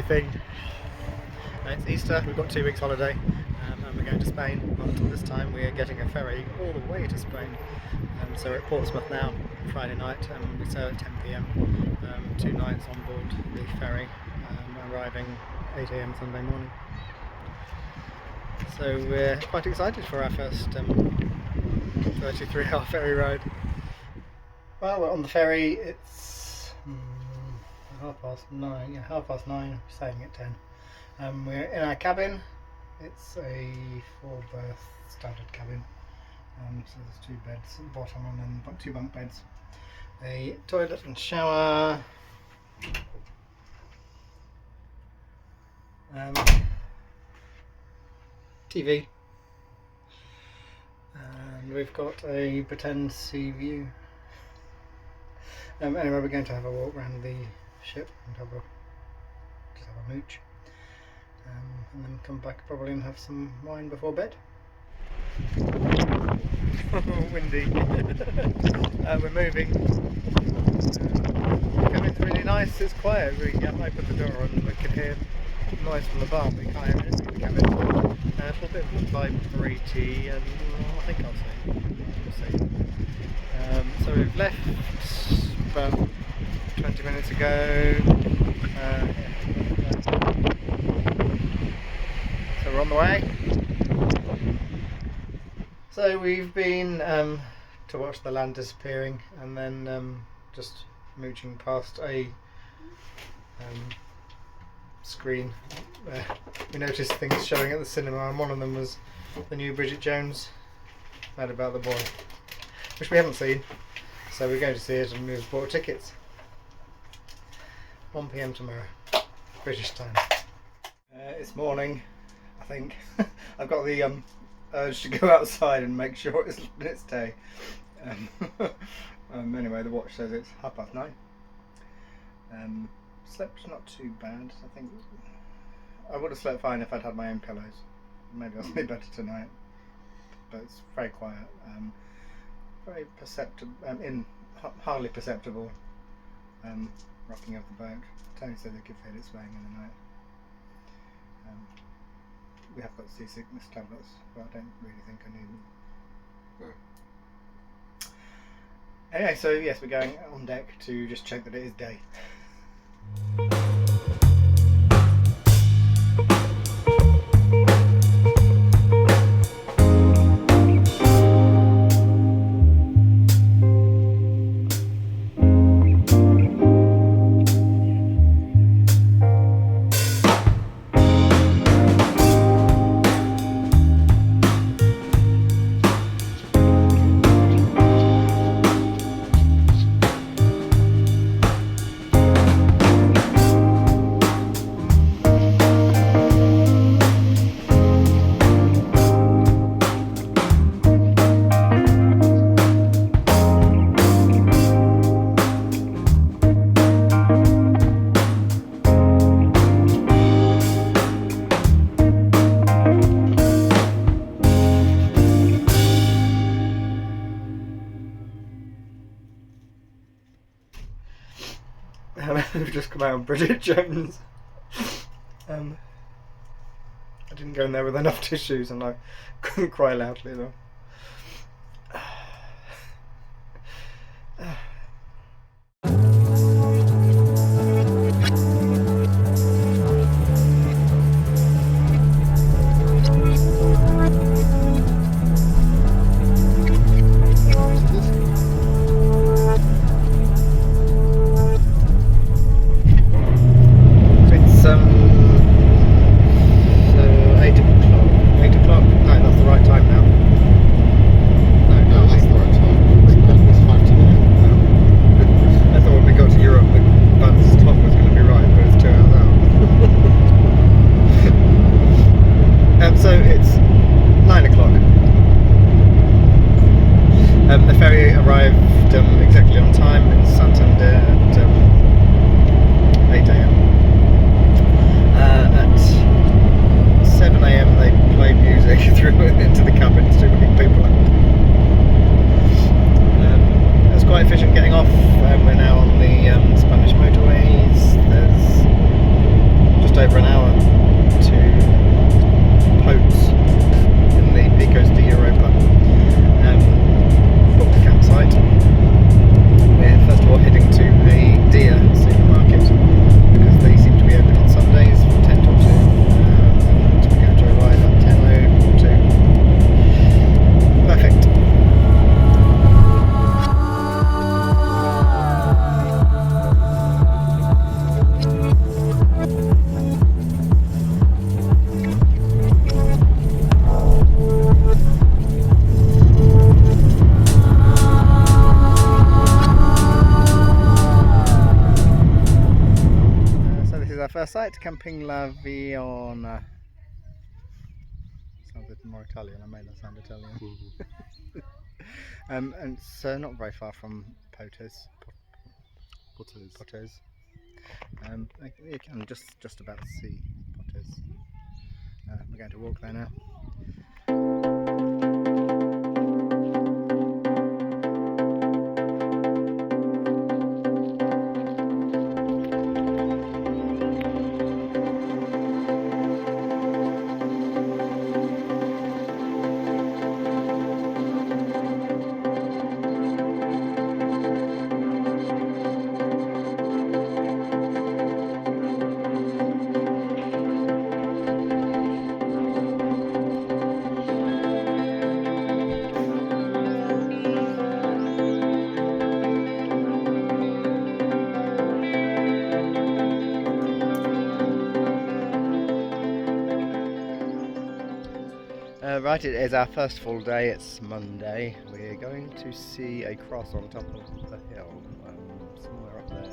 everything. It's Easter, we've got 2 weeks holiday, and we're going to Spain, but this time we are getting a ferry all the way to Spain. So we're at Portsmouth now, Friday night, and we sail at 10 PM, 2 nights on board the ferry, arriving 8 AM Sunday morning. So we're quite excited for our first 33-hour ferry ride. Well, we're on the ferry, it's 9:30, we're sailing at 10. We're in our cabin. It's a 4-berth standard cabin, so there's 2 beds at the bottom and then 2 bunk beds, a toilet and shower, TV, and we've got a pretend sea view. Anyway, we're going to have a walk around the ship and just have a mooch. And then come back probably and have some wine before bed. Windy. We're moving. Cabin's really nice, it's quiet. We can open the door and we can hear noise from the bar, but we can't hear anything in the cabin. A little bit of vibraty, and I think I'll see. We'll see. So we've left about 20 minutes ago. So we're on the way. So we've been to watch the land disappearing, and then just mooching past a screen where we noticed things showing at the cinema, and one of them was the new Bridget Jones, Mad About the Boy, which we haven't seen, so we're going to see it, and we've bought tickets. 1 PM tomorrow, British time. It's morning, I think. I've got the urge to go outside and make sure it's day. Anyway, the watch says it's 9:30. Slept not too bad. I think I would have slept fine if I'd had my own pillows. Maybe I'll sleep better tonight. But it's very quiet. Very perceptible. Hardly perceptible. Rocking of the boat. Tony said they could feel it swaying in the night. We have got seasickness tablets, but I don't really think I need them. No. Anyway, so yes, we're going on deck to just check that it is day. We've just come out of Bridget Jones. I didn't go in there with enough tissues, and I couldn't cry loudly though. The ferry arrived exactly on time in Santander at 8 AM. At 7 AM they played music through into the cabins to wake people up. It was quite efficient getting off. We're now on the Spanish motorways. There's just over site camping La Viorna. Sounds a bit more Italian. I made that sound Italian. And it's not very far from Potes. You can just about see Potes. We're going to walk there now. Right, it is our first full day. It's Monday. We're going to see a cross on top of the hill, somewhere up there.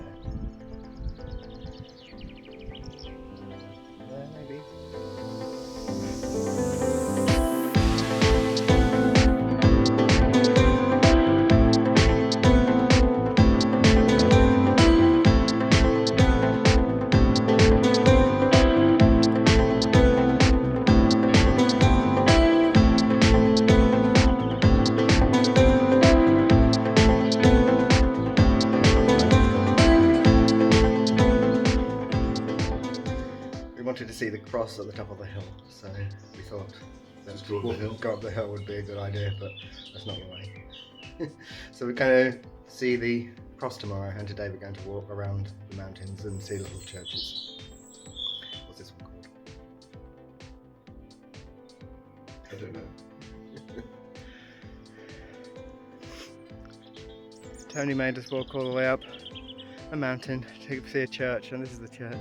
There, maybe. Wanted to see the cross at the top of the hill, so we thought that go up the hill would be a good idea, but that's not the way. So we're going to see the cross tomorrow, and today we're going to walk around the mountains and see little churches. What's this one called? I don't know. Tony made us walk all the way up a mountain to see a church, and this is the church.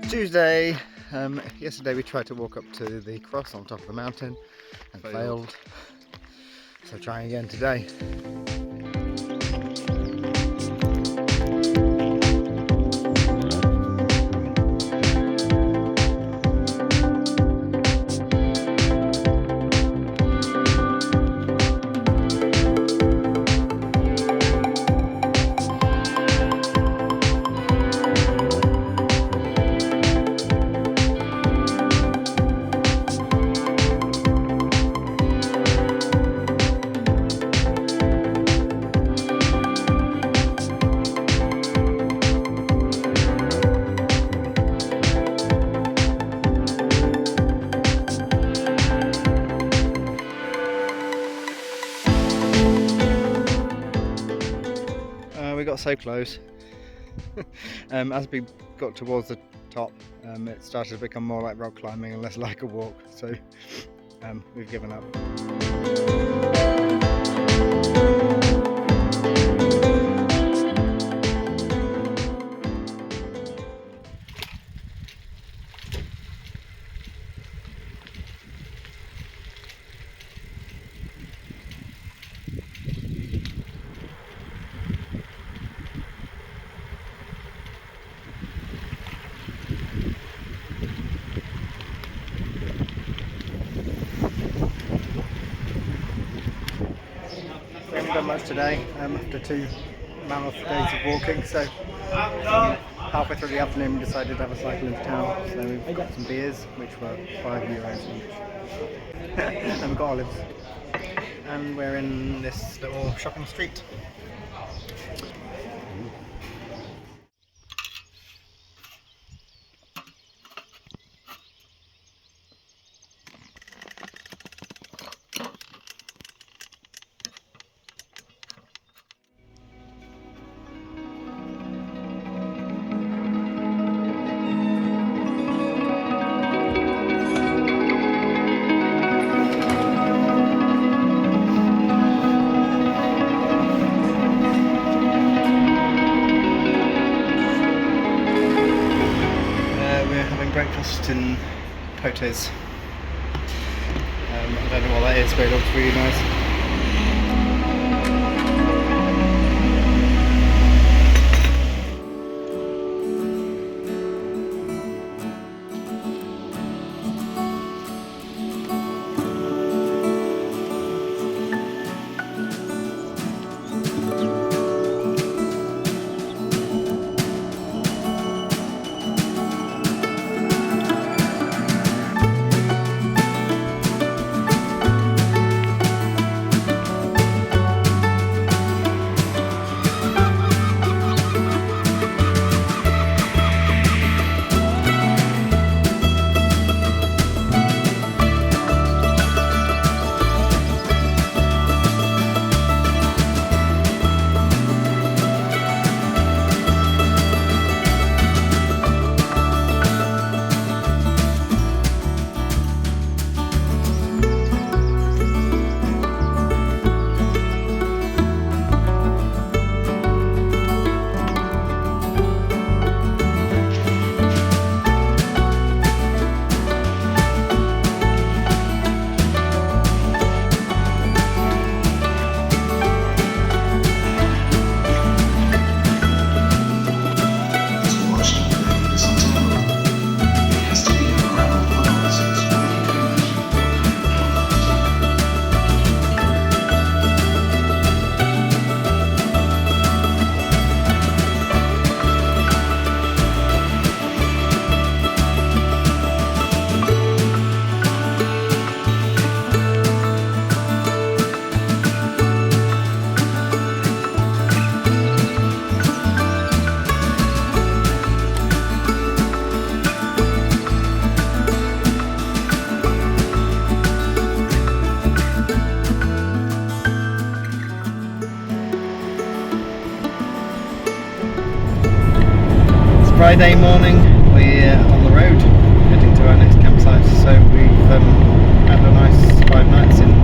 Tuesday. Yesterday we tried to walk up to the cross on top of the mountain and failed. So trying again today. We got so close. As we got towards the top, it started to become more like rock climbing and less like a walk, so we've given up. we haven't done much today after 2 mammoth days of walking, so halfway through the afternoon we decided to have a cycle into town, so we've got some beers, which were €5 each, and we've got olives, and we're in this little shopping street. Breakfast in potes. I don't know what that is, but it looks really nice. Friday morning, we're on the road heading to our next campsite, so we've had a nice 5 nights in